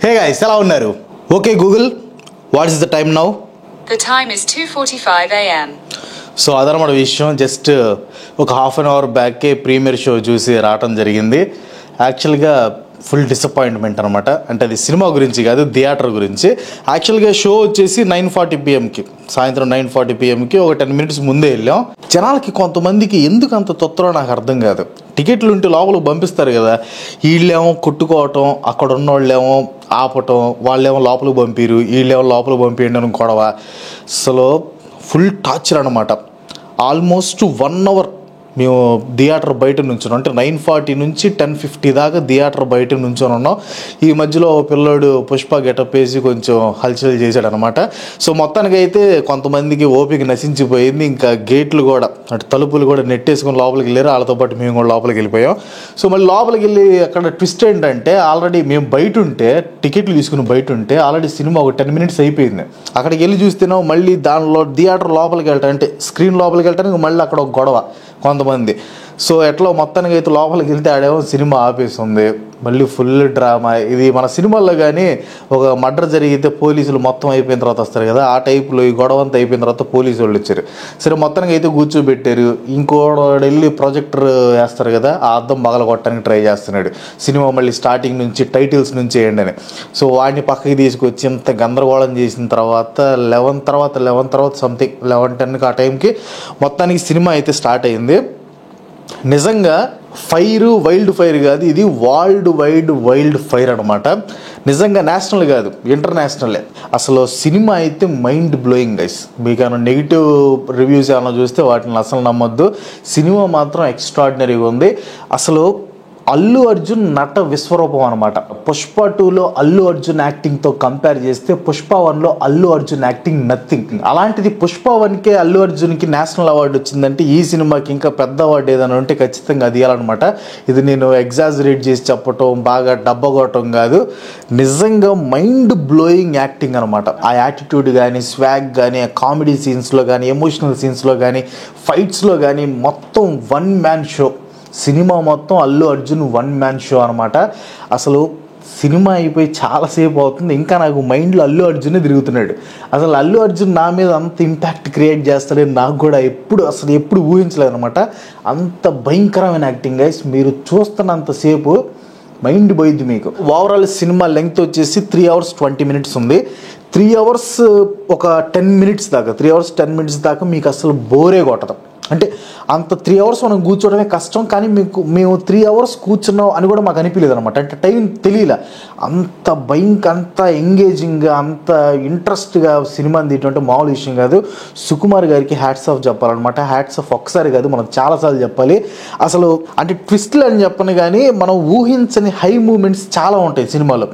Hey guys, ఎలా ఉన్నారు? Okay Google, what is the time now? The time is 2:45 a.m. So అదనమాట విషయం. Just ఒక హాఫ్ అన్ అవర్ బ్యాకే ప్రీమియర్ షో చూసి రావటం జరిగింది. యాక్చువల్గా ఫుల్ డిసప్పాయింట్మెంట్ అనమాట. అంటే అది సినిమా గురించి కాదు, థియేటర్ గురించి. యాక్చువల్గా షో వచ్చేసి 9:40 PM సాయంత్రం 9:40 PMకి ఒక 10 minutes ముందే వెళ్ళాం. జనాలకి కొంతమందికి ఎందుకు అంత తొత్తరో నాకు అర్థం కాదు. టికెట్లు ఉంటే లోపలికి పంపిస్తారు కదా, వీళ్ళేమో కొట్టుకోవటం, అక్కడ ఉన్నోళ్ళేమో ఆపటం, వాళ్ళేమో లోపలికి పంపిరు, వీళ్ళేమో లోపలికి పంపించండి అని గొడవ. అసలు ఫుల్ టార్చర్ అనమాట. ఆల్మోస్ట్ 1 hour మేము థియేటర్ బయట నుంచున్నాం. అంటే 9:40 నుంచి 10:50 దాకా థియేటర్ బయట నుంచొని ఉన్నాం. ఈ మధ్యలో పిల్లోడు పుష్ప గెటప్ వేసి కొంచెం హల్చల్ చేశాడు అనమాట. సో మొత్తానికి అయితే కొంతమందికి ఓపిక నశించిపోయింది. ఇంకా గేట్లు కూడా అంటే తలుపులు కూడా నెట్టేసుకొని లోపలికి వెళ్ళారు. వాళ్ళతో పాటు మేము కూడా లోపలికి వెళ్ళిపోయాం. సో మళ్ళీ లోపలికి వెళ్ళి అక్కడ ట్విస్ట్ ఏంటంటే, ఆల్రెడీ మేము బయట ఉంటే టికెట్లు తీసుకుని బయట ఉంటే ఆల్రెడీ సినిమా ఒక 10 minutes అయిపోయింది. అక్కడికి వెళ్ళి చూస్తేనో మళ్ళీ దానిలో థియేటర్ లోపలికి వెళ్ళటం అంటే స్క్రీన్ లోపలికి వెళ్ళటానికి మళ్ళీ అక్కడ ఒక గొడవ కొంతమంది. సో ఎట్లా మొత్తానికి అయితే లోపలికి వెళ్తే ఆడేమో సినిమా ఆపేస్తుంది. మళ్ళీ ఫుల్ డ్రామా. ఇది మన సినిమాల్లో కానీ ఒక మర్డర్ జరిగితే పోలీసులు మొత్తం అయిపోయిన తర్వాత వస్తారు కదా, ఆ టైప్లో ఈ గొడవ అంతా అయిపోయిన తర్వాత పోలీసు వాళ్ళు వచ్చారు. సరే మొత్తానికి అయితే కూర్చోబెట్టారు. ఇంకోడు వెళ్ళి ప్రొజెక్టర్ వేస్తారు కదా, ఆ అద్దం పగల కొట్టడానికి ట్రై చేస్తున్నాడు. సినిమా మళ్ళీ స్టార్టింగ్ నుంచి టైటిల్స్ నుంచి వేయండి అని. సో వాడిని పక్కకి తీసుకొచ్చి ఇంత గందరగోళం చేసిన తర్వాత 11 తర్వాత సంథింగ్ 11-10 ఆ టైంకి మొత్తానికి సినిమా అయితే స్టార్ట్ అయింది. నిజంగా వైల్డ్ ఫైర్ కాదు, ఇది వైల్డ్ ఫైర్ అనమాట. నిజంగా నేషనల్ కాదు, ఇంటర్నేషనలే. అసలు సినిమా అయితే మైండ్ బ్లోయింగ్ గైస్. మీకు ఏమైనా నెగిటివ్ రివ్యూస్ ఏమైనా చూస్తే వాటిని అసలు నమ్మొద్దు. సినిమా మాత్రం ఎక్స్ట్రాడినరీగా ఉంది. అసలు అల్లు అర్జున్ నట విశ్వరూపం అనమాట. పుష్ప 2లో అల్లు అర్జున్ యాక్టింగ్తో కంపేర్ చేస్తే పుష్ప 1లో అల్లు అర్జున్ యాక్టింగ్ నథింగ్. అలాంటిది పుష్ప 1కే అల్లు అర్జున్కి నేషనల్ అవార్డు వచ్చిందంటే ఈ సినిమాకి ఇంకా పెద్ద అవార్డు ఏదైనా ఉంటే ఖచ్చితంగా అది ఇవ్వాలన్నమాట. ఇది నేను ఎగ్జాజరేట్ చేసి చెప్పటం, బాగా డబ్బగొట్టడం కాదు, నిజంగా మైండ్ బ్లోయింగ్ యాక్టింగ్ అనమాట. ఆ యాటిట్యూడ్ కానీ, స్వాగ్ కానీ, ఆ కామెడీ సీన్స్లో కానీ, ఎమోషనల్ సీన్స్లో కానీ, ఫైట్స్లో కానీ మొత్తం 1 man షో. సినిమా మొత్తం అల్లు అర్జున్ 1 man షో అనమాట. అసలు సినిమా అయిపోయి చాలాసేపు అవుతుంది, ఇంకా నాకు మైండ్లో అల్లు అర్జునే తిరుగుతున్నాడు. అసలు అల్లు అర్జున్ నా మీద అంత ఇంపాక్ట్ క్రియేట్ చేస్తాడని నాకు కూడా ఎప్పుడు ఊహించలేదు అనమాట. అంత భయంకరమైన యాక్టింగ్ గైస్. మీరు చూస్తున్నంతసేపు మైండ్ పోయిద్ది మీకు. ఓవరాల్ సినిమా లెంగ్త్ వచ్చేసి 3 hours 20 minutes ఉంది. 3 hours ఒక 10 minutes దాకా 3 hours 10 minutes దాకా మీకు అసలు బోరే కొట్టదు. అంటే అంత 3 hours మనం కూర్చోవడమే కష్టం, కానీ మేము 3 hours కూర్చున్నాం అని కూడా మాకు అనిపించలేదు అనమాట. అంటే టైం తెలియలే. అంత ఎంగేజింగ్గా, అంత ఇంట్రెస్ట్గా సినిమాని తీయటం మామూలు విషయం కాదు. సుకుమార్ గారికి హ్యాట్స్ ఆఫ్ చెప్పాలన్నమాట. హ్యాట్స్ ఆఫ్ ఒకసారి కాదు, మనం చాలాసార్లు చెప్పాలి. అసలు అంటే ట్విస్ట్లు అని చెప్పను కానీ మనం ఊహించని హై మూమెంట్స్ చాలా ఉంటాయి సినిమాలో.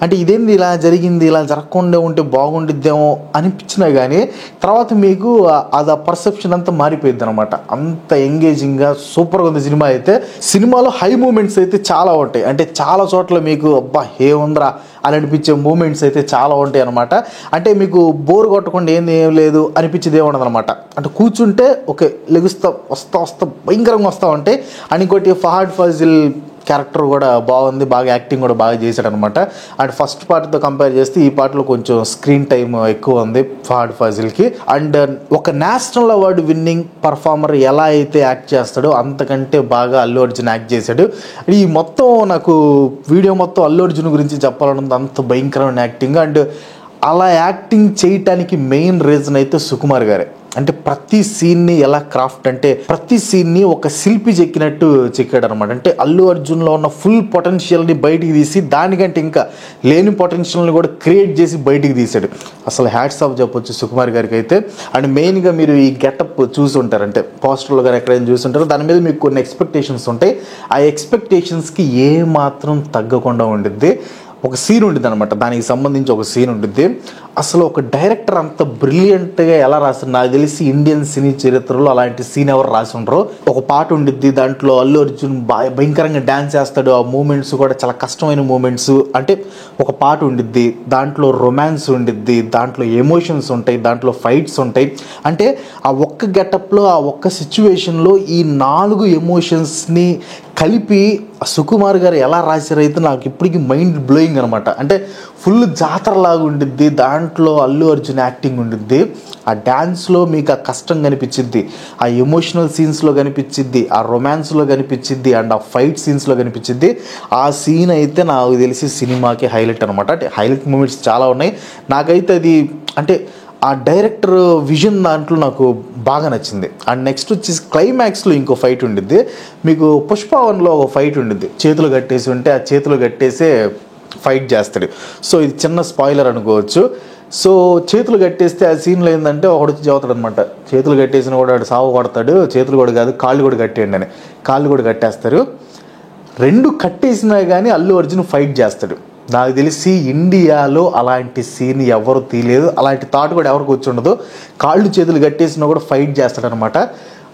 అంటే ఇదేంది ఇలా జరిగింది, ఇలా జరగకుండా ఉంటే బాగుండిద్దేమో అనిపించినా కానీ తర్వాత మీకు అది ఆ పర్సెప్షన్ అంతా మారిపోయింది అనమాట. అంత ఎంగేజింగ్గా సూపర్గా ఉంది సినిమా అయితే. సినిమాలో హై మూమెంట్స్ అయితే చాలా ఉంటాయి. అంటే చాలా చోట్ల మీకు అబ్బా ఏముందిరా అని అనిపించే మూమెంట్స్ అయితే చాలా ఉంటాయి అనమాట. అంటే మీకు బోర్ కొట్టకుండా ఏం లేదు అనిపించేది ఏముండదు అనమాట. అంటే కూర్చుంటే ఓకే లెగుస్తా వస్తా భయంకరంగా వస్తూ ఉంటాయి. అని ఇంకోటి ఫహద్ ఫాజిల్ క్యారెక్టర్ కూడా బాగుంది, బాగా యాక్టింగ్ కూడా బాగా చేశాడు అనమాట. అండ్ ఫస్ట్ పార్ట్తో కంపేర్ చేస్తే ఈ పార్ట్లో కొంచెం స్క్రీన్ టైం ఎక్కువ ఉంది ఫహద్ ఫాజిల్కి. అండ్ ఒక నేషనల్ అవార్డు విన్నింగ్ పర్ఫార్మర్ ఎలా అయితే యాక్ట్ చేస్తాడో అంతకంటే బాగా అల్లు అర్జున్ యాక్ట్ చేశాడు. ఈ మొత్తం నాకు వీడియో మొత్తం అల్లు అర్జున్ గురించి చెప్పాలన్నది అంత భయంకరమైన యాక్టింగ్. అండ్ అలా యాక్టింగ్ చేయటానికి మెయిన్ రీజన్ అయితే సుకుమార్ గారే. అంటే ప్రతి సీన్ని ఎలా క్రాఫ్ట్ అంటే ప్రతి సీన్ని ఒక శిల్పి చెక్కినట్టు చెక్కాడు అనమాట. అంటే అల్లు అర్జున్లో ఉన్న ఫుల్ పొటెన్షియల్ని బయటికి తీసి దానికంటే ఇంకా లేని పొటెన్షియల్ని కూడా క్రియేట్ చేసి బయటికి తీశాడు. అసలు హ్యాట్స్ ఆఫ్ చెప్పొచ్చు సుకుమార్ గారికి అయితే. అండ్ మెయిన్గా మీరు ఈ గెటప్ చూసుంటారు, అంటే పోస్టర్లో కానీ ఎక్కడైనా చూసుంటారు, దాని మీద మీకు కొన్ని ఎక్స్పెక్టేషన్స్ ఉంటాయి. ఆ ఎక్స్పెక్టేషన్స్కి ఏ మాత్రం తగ్గకుండా ఉండిద్ది. ఒక సీన్ ఉంటుంది అనమాట, దానికి సంబంధించి ఒక సీన్ ఉంటుంది. అసలు ఒక డైరెక్టర్ అంత బ్రిలియంట్గా ఎలా రాస్తారు నాకు తెలిసి ఇండియన్ సినీ చరిత్రలో అలాంటి సీన్ ఎవరు రాసి ఉండరు. ఒక పాట ఉండిద్ది, దాంట్లో అల్లు అర్జున్ భయంకరంగా డ్యాన్స్ చేస్తాడు. ఆ మూమెంట్స్ కూడా చాలా కష్టమైన మూమెంట్స్. అంటే ఒక పాట ఉండిద్ది, దాంట్లో రొమాన్స్ ఉండిద్ది, దాంట్లో ఎమోషన్స్ ఉంటాయి, దాంట్లో ఫైట్స్ ఉంటాయి. అంటే ఆ ఒక్క గెటప్లో ఆ ఒక్క సిచ్యువేషన్లో ఈ 4 ఎమోషన్స్ని కలిపి సుకుమార్ గారు ఎలా రాశారైతే నాకు ఇప్పటికీ మైండ్ బ్లోయింగ్ అనమాట. అంటే ఫుల్ జాతరలాగా ఉండిద్ది, దాంట్లో అల్లు అర్జున్ యాక్టింగ్ ఉండిద్ది, ఆ డ్యాన్స్లో మీకు ఆ కష్టం కనిపించిద్ది, ఆ ఎమోషనల్ సీన్స్లో కనిపించిద్ది, ఆ రొమాన్స్లో కనిపించిద్ది, అండ్ ఆ ఫైట్ సీన్స్లో కనిపించిద్ది. ఆ సీన్ అయితే నాకు తెలిసి సినిమాకి హైలైట్ అనమాట. అంటే హైలైట్ మూమెంట్స్ చాలా ఉన్నాయి. నాకైతే అది అంటే ఆ డైరెక్టర్ విజన్ దాంట్లో నాకు బాగా నచ్చింది. అండ్ నెక్స్ట్ వచ్చేసి క్లైమాక్స్లో ఇంకో ఫైట్ ఉండిద్ది. మీకు పుష్ప 1లో ఒక ఫైట్ ఉండిద్ది, చేతులు కట్టేసి ఉంటే ఆ చేతులు కట్టేసే ఫైట్ చేస్తాడు. సో ఇది చిన్న స్పాయిలర్ అనుకోవచ్చు. సో చేతులు కట్టేస్తే ఆ సీన్లో ఏంటంటే ఒకడు వచ్చి చదువుతాడు అనమాట, చేతులు కట్టేసిన కూడా వాడు సాగు కొడతాడు, చేతులు కూడా కాదు కాళ్ళు కూడా కట్టేయండి అని. కాళ్ళు కూడా కట్టేస్తారు. రెండు కట్టేసినా కానీ అల్లు అర్జున్ ఫైట్ చేస్తాడు. నాకు తెలిసి ఇండియాలో అలాంటి సీన్ ఎవరు తీయలేదు, అలాంటి థాట్ కూడా ఎవరికి వచ్చి ఉండదు. కాళ్ళు చేతులు కట్టేసినా కూడా ఫైట్ చేస్తాడనమాట.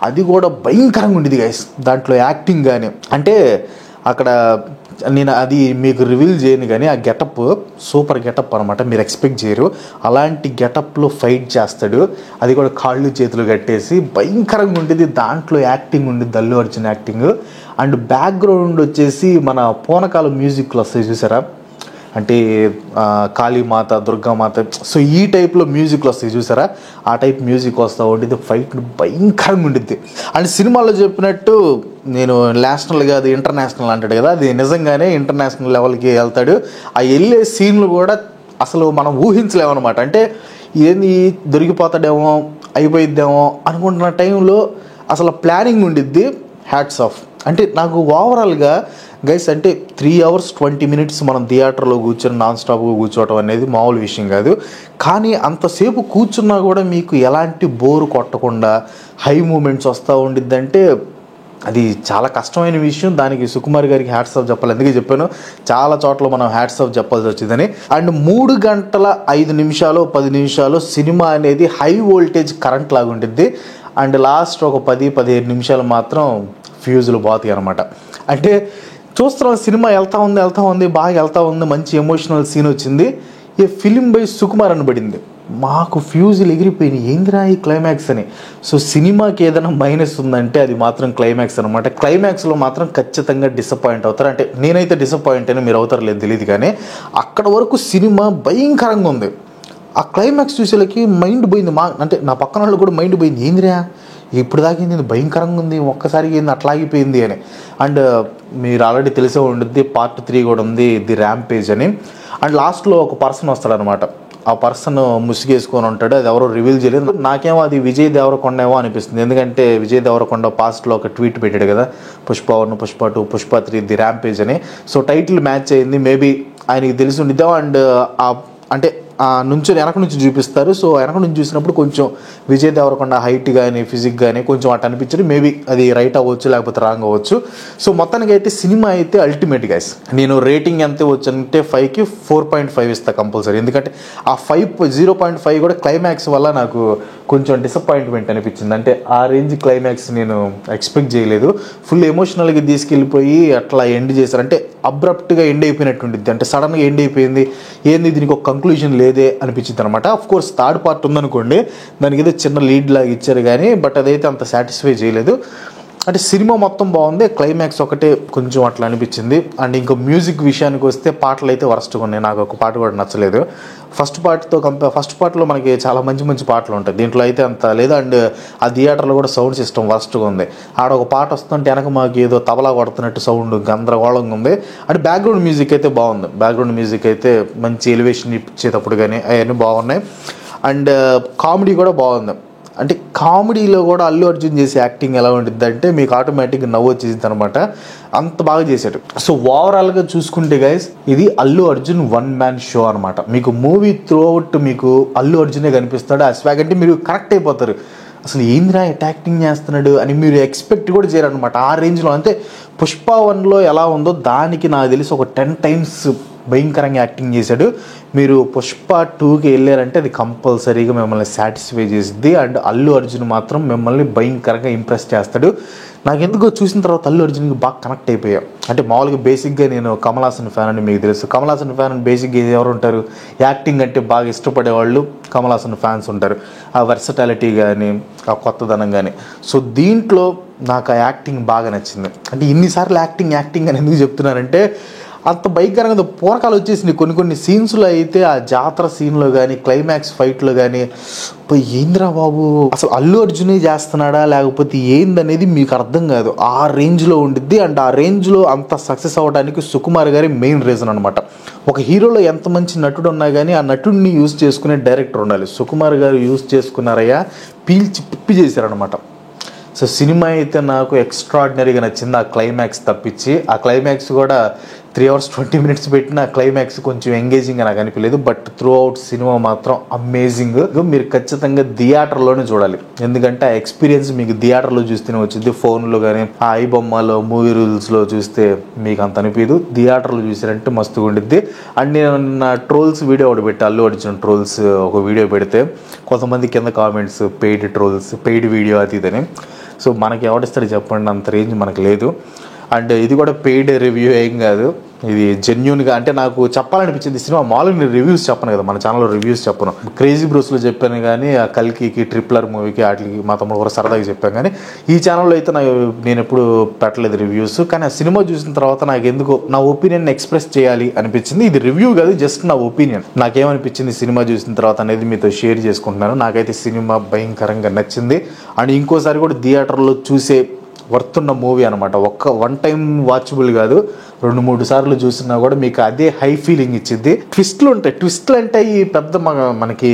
అది కూడా భయంకరంగా ఉండేది గైస్, దాంట్లో యాక్టింగ్ కానీ. అంటే అక్కడ నేను అది మీకు రివీల్ చేయను కానీ ఆ గెటప్ సూపర్ గెటప్ అనమాట, మీరు ఎక్స్పెక్ట్ చేయరు. అలాంటి గెటప్లో ఫైట్ చేస్తాడు, అది కూడా కాళ్ళు చేతులు కట్టేసి భయంకరంగా ఉండేది. దాంట్లో యాక్టింగ్ ఉండేది, Allu Arjun acting. And background వచ్చేసి మన పూనకాల మ్యూజిక్లు వస్తాయి చూసారా, అంటే కాళీమాత, దుర్గామాత, సో ఈ టైప్లో మ్యూజిక్లు వస్తాయి చూసారా, ఆ టైప్ మ్యూజిక్ వస్తూ ఉండేది. ఫైట్ భయంకరంగా ఉండిద్ది. అండ్ సినిమాలో చెప్పినట్టు నేను నేషనల్ కాదు ఇంటర్నేషనల్ అంటాడు కదా, అది నిజంగానే ఇంటర్నేషనల్ లెవెల్కి వెళ్తాడు. ఆ వెళ్ళే సీన్లు కూడా అసలు మనం ఊహించలేమన్నమాట. అంటే ఏంది దొరికిపోతాడేమో అయిపోయిద్దేమో అనుకుంటున్న టైంలో అసలు ప్లానింగ్ ఉండిద్ది. Hats off. అంటే నాకు ఓవరాల్గా గైస్ అంటే 3 hours 20 minutes మనం థియేటర్లో కూర్చొని నాన్ స్టాప్గా కూర్చోవటం అనేది మామూలు విషయం కాదు. కానీ అంతసేపు కూర్చున్నా కూడా మీకు ఎలాంటి బోరు కొట్టకుండా హై మూమెంట్స్ వస్తూ ఉండిద్దంటే అది చాలా కష్టమైన విషయం. దానికి సుకుమార్ గారికి హ్యాట్స్ ఆఫ్ చెప్పాలి. అందుకే చెప్పాను చాలా చోట్ల మనం హ్యాట్స్ ఆఫ్ చెప్పాల్సి వచ్చిందని. అండ్ 3 గంటల 5 నిమిషాలు 10 నిమిషాలు సినిమా అనేది హై వోల్టేజ్ కరెంట్ లాగా ఉంటుంది. అండ్ లాస్ట్ ఒక 10-15 నిమిషాలు మాత్రం ఫ్యూజులు పోతాయి అనమాట. అంటే చూస్తున్నాం సినిమా వెళ్తూ ఉంది బాగా వెళ్తూ ఉంది, మంచి ఎమోషనల్ సీన్ వచ్చింది, ఏ ఫిలిం బై సుకుమార్ అని పడింది. మాకు ఫ్యూజులు ఎగిరిపోయినాయి, ఏందిరా ఈ క్లైమాక్స్ అని. సో సినిమాకి ఏదైనా మైనస్ ఉందంటే అది మాత్రం క్లైమాక్స్ అనమాట. క్లైమాక్స్లో మాత్రం ఖచ్చితంగా డిసప్పాయింట్ అవుతారు. అంటే నేనైతే డిసప్పాయింట్ అయినా, మీరు అవుతారు లేదు తెలియదు, కానీ అక్కడ వరకు సినిమా భయంకరంగా ఉంది. ఆ క్లైమాక్స్ చూసేలకి మైండ్ పోయింది. అంటే నా పక్కన వాళ్ళు కూడా మైండ్ పోయింది, ఏందిరా ఇప్పుడు దాకా ఏంది భయంకరంగా ఉంది, ఒక్కసారికి ఏంది అట్లా ఆగిపోయింది అని. అండ్ మీరు ఆల్రెడీ తెలిసే ఉంటుంది పార్ట్ 3 కూడా ఉంది, ది ర్యాంపేజ్ అని. అండ్ లాస్ట్లో ఒక పర్సన్ వస్తాడనమాట, ఆ పర్సన్ ముసుగేసుకొని ఉంటాడు, అది ఎవరో రివీల్ చేయలేదు. నాకేమో అది విజయ్ దేవరకొండ ఏమో అనిపిస్తుంది. ఎందుకంటే విజయ్ దేవరకొండ పాస్ట్లో ఒక ట్వీట్ పెట్టాడు కదా, పుష్ప 1, పుష్ప 2, పుష్ప 3 ది ర్యాంపేజ్ అని. సో టైటిల్ మ్యాచ్ అయింది, మేబీ ఆయనకి తెలిసి ఉండిద్దాం. అండ్ అంటే నుంచి వెనక నుంచి చూపిస్తారు. సో వెనక నుంచి చూసినప్పుడు కొంచెం విజయ్ దేవరకొండ హైట్ కానీ ఫిజిక్ కానీ కొంచెం అటు అనిపించదు. మేబీ అది రైట్ అవ్వచ్చు, లేకపోతే రాంగ్ అవ్వచ్చు. సో మొత్తానికి అయితే సినిమా అయితే అల్టిమేట్ గైస్. నేను రేటింగ్ ఎంత ఇవ్వచ్చు అంటే 5కి 4.5 ఇస్తాను కంపల్సరీ. ఎందుకంటే ఆ 0.5 కూడా క్లైమాక్స్ వల్ల నాకు కొంచెం డిసప్పాయింట్మెంట్ అనిపించింది. అంటే ఆ రేంజ్ క్లైమాక్స్ నేను ఎక్స్పెక్ట్ చేయలేదు. ఫుల్ ఎమోషనల్గా తీసుకెళ్ళిపోయి అట్లా ఎండ్ చేశారు. అంటే అబ్రప్ట్గా ఎండ్ అయిపోయినట్టు ఉండిద్ది. అంటే సడన్గా ఎండ్ అయిపోయింది, ఏంది దీనికి ఒక కంక్లూజన్ లేదే అనిపించింది అనమాట. ఆఫ్ కోర్స్ థర్డ్ పార్ట్ ఉందనుకోండి, దానికి ఏదో చిన్న లీడ్ లాగా ఇచ్చారు కానీ బట్ అదైతే అంత సాటిస్ఫై చేయలేదు. అంటే సినిమా మొత్తం బాగుంది, క్లైమాక్స్ ఒకటే కొంచెం అట్లా అనిపించింది. అండ్ ఇంకో మ్యూజిక్ విషయానికి వస్తే పాటలు అయితే వరస్ట్గా ఉన్నాయి, నాకు ఒక పాట కూడా నచ్చలేదు. ఫస్ట్ పార్ట్లో మనకి చాలా మంచి మంచి పాటలు ఉంటాయి, దీంట్లో అయితే అంత లేదు. అండ్ ఆ థియేటర్లో కూడా సౌండ్ సిస్టమ్ వరస్ట్గా ఉంది. ఆడ ఒక పాట వస్తుంటే వెనక మాకు ఏదో తబలా కొడుతున్నట్టు సౌండ్ గందరగోళంగా ఉంది. అండ్ బ్యాక్గ్రౌండ్ మ్యూజిక్ అయితే బాగుంది, బ్యాక్గ్రౌండ్ మ్యూజిక్ అయితే మంచి ఎలివేషన్ ఇచ్చేటప్పుడు కానీ అవన్నీ బాగున్నాయి. అండ్ కామెడీ కూడా బాగుంది. అంటే కామెడీలో కూడా అల్లు అర్జున్ చేసే యాక్టింగ్ ఎలా ఉంటుంది అంటే మీకు ఆటోమేటిక్గా నవ్వు వచ్చేసింది అనమాట, అంత బాగా చేశాడు. సో ఓవరాల్గా చూసుకుంటే గైస్ ఇది అల్లు అర్జున్ 1-man షో అనమాట. మీకు మూవీ త్రూ అవుట్ మీకు అల్లు అర్జునే కనిపిస్తాడు. ఆ స్వాగ్ అంటే మీరు కరెక్ట్ అయిపోతారు, అసలు ఏందిరా యాక్టింగ్ చేస్తున్నాడు అని మీరు ఎక్స్పెక్ట్ కూడా చేయరనమాట. ఆ రేంజ్లో అంటే పుష్ప 1లో ఎలా ఉందో దానికి నాకు తెలిసి ఒక 10 times భయంకరంగా యాక్టింగ్ చేశాడు. మీరు పుష్ప 2కి వెళ్ళారంటే అది కంపల్సరీగా మిమ్మల్ని సాటిస్ఫై చేసిద్ది. అండ్ అల్లు అర్జున్ మాత్రం మిమ్మల్ని భయంకరంగా ఇంప్రెస్ చేస్తాడు. నాకు ఎందుకో చూసిన తర్వాత అల్లు అర్జున్కి బాగా కనెక్ట్ అయిపోయా. అంటే మామూలుగా బేసిక్గా నేను కమల్ హాసన్ ఫ్యాన్ అని మీకు తెలుసు. కమల్ హాసన్ ఫ్యాన్ అని బేసిక్గా ఎవరు ఉంటారు, యాక్టింగ్ అంటే బాగా ఇష్టపడే వాళ్ళు కమల్ హాసన్ ఫ్యాన్స్ ఉంటారు. ఆ వర్సటాలిటీ కానీ ఆ కొత్తదనం కానీ. సో దీంట్లో నాకు ఆ యాక్టింగ్ బాగా నచ్చింది. అంటే ఇన్నిసార్లు యాక్టింగ్ అని ఎందుకు చెప్తున్నానంటే అంత భయంకరంగా పోరకాలు వచ్చేసింది కొన్ని సీన్స్లో అయితే. ఆ జాతర సీన్లో కానీ క్లైమాక్స్ ఫైట్లో కానీ ఏంద్రా బాబు అసలు అల్లు అర్జునే చేస్తున్నాడా లేకపోతే ఏందనేది మీకు అర్థం కాదు. ఆ రేంజ్లో ఉండిద్ది. అండ్ ఆ రేంజ్లో అంత సక్సెస్ అవ్వడానికి సుకుమార్ గారి మెయిన్ రీజన్ అనమాట. ఒక హీరోలో ఎంత మంచి నటుడు ఉన్నా కానీ ఆ నటుడిని యూజ్ చేసుకునే డైరెక్టర్ ఉండాలి. సుకుమార్ గారు యూజ్ చేసుకున్నారయ్యా, పీల్చి పిప్పి చేశారనమాట. సో సినిమా అయితే నాకు ఎక్స్ట్రాడినరీగా నచ్చింది. ఆ క్లైమాక్స్ తప్పించి, ఆ క్లైమాక్స్ కూడా 3 hours 20 minutes పెట్టిన క్లైమాక్స్ కొంచెం ఎంగేజింగ్గా నాకు అనిపించలేదు. బట్ త్రూ అవుట్ సినిమా మాత్రం అమేజింగ్. మీరు ఖచ్చితంగా థియేటర్లోనే చూడాలి. ఎందుకంటే ఆ ఎక్స్పీరియన్స్ మీకు థియేటర్లో చూస్తేనే వచ్చింది. ఫోన్లో కానీ ఆ ఐబొమ్మలో మూవీ రూల్స్లో చూస్తే మీకు అంత అనిపించదు. థియేటర్లో చూసారంటే మస్తుగా ఉండిద్ది. అండ్ నేను నా ట్రోల్స్ వీడియో ఒకటి పెట్టి అల్లు అర్జున్ ట్రోల్స్ ఒక వీడియో పెడితే కొంతమంది కింద comments paid trolls, paid video అది ఇదని. సో మనకి ఎవడిస్తాడు చెప్పండి, అంత రేంజ్ మనకు లేదు. అండ్ ఇది కూడా పెయిడ్ రివ్యూ ఏం కాదు, ఇది జెన్యూన్గా. అంటే నాకు చెప్పాలనిపించింది సినిమా. మామూలుగా నేను రివ్యూస్ చెప్పను కదా, మన ఛానల్లో రివ్యూస్ చెప్పను. క్రేజీ బ్రూస్లో చెప్పాను కానీ, ఆ కల్కికి, ట్రిపులర్ మూవీకి వాటికి మా తమ్ముడు కూడా సరదాగా చెప్పాను. కానీ ఈ ఛానల్లో అయితే నేను ఎప్పుడు పెట్టలేదు రివ్యూస్. కానీ ఆ సినిమా చూసిన తర్వాత నాకు ఎందుకో నా ఒపీనియన్ ఎక్స్ప్రెస్ చేయాలి అనిపించింది. ఇది రివ్యూ కాదు, జస్ట్ నా ఒపీనియన్. నాకేమనిపించింది సినిమా చూసిన తర్వాత అనేది మీతో షేర్ చేసుకుంటున్నాను. నాకైతే సినిమా భయంకరంగా నచ్చింది. అండ్ ఇంకోసారి కూడా థియేటర్లో చూసే వర్తున్న మూవీ అనమాట. వన్ టైం వాచబుల్ కాదు, 2-3 సార్లు చూసినా కూడా మీకు అదే హై ఫీలింగ్ ఇచ్చింది. ట్విస్ట్లు ఉంటాయి. ట్విస్ట్లు అంటే ఈ పెద్ద మనకి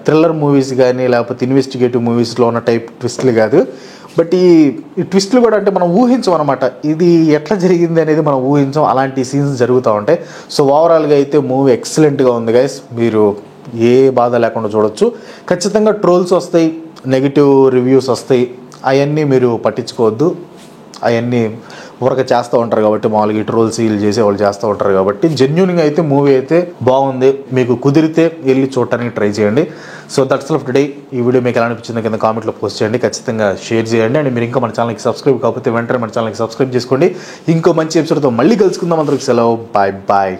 థ్రిల్లర్ మూవీస్ కానీ లేకపోతే ఇన్వెస్టిగేటివ్ మూవీస్లో ఉన్న టైప్ ట్విస్ట్లు కాదు. బట్ ఈ ట్విస్ట్లు కూడా అంటే మనం ఊహించం అనమాట. ఇది ఎట్లా జరిగింది అనేది మనం ఊహించం. అలాంటి సీన్స్ జరుగుతూ ఉంటాయి. సో ఓవరాల్గా అయితే మూవీ ఎక్సలెంట్గా ఉంది గైస్. మీరు ఏ బాధ లేకుండా చూడొచ్చు. ఖచ్చితంగా ట్రోల్స్ వస్తాయి, నెగిటివ్ రివ్యూస్ వస్తాయి. అవన్నీ మీరు పట్టించుకోవద్దు. అవన్నీ ఊరక చేస్తూ ఉంటారు కాబట్టి, మామూలుగా ఈ ట్రోల్స్ వీళ్ళు చేసేవాళ్ళు చేస్తూ ఉంటారు కాబట్టి. జెన్యూన్గా అయితే మూవీ అయితే బాగుంది. మీకు కుదిరితే వెళ్ళి చూడటానికి ట్రై చేయండి. So that's all of today. ఈ వీడియో మీకు ఎలా అనిపించిందో కింద కామెంట్లో పోస్ట్ చేయండి. ఖచ్చితంగా షేర్ చేయండి. అండ్ మీరు ఇంకా మన ఛానల్కి సబ్స్క్రైబ్ కాకపోతే వెంటనే మన ఛానల్కి సబ్స్క్రైబ్ చేసుకోండి. ఇంకో మంచి ఎపిసోడ్తో మళ్ళీ కలుసుకుందాం. అందరికి సెలవు. Bye bye.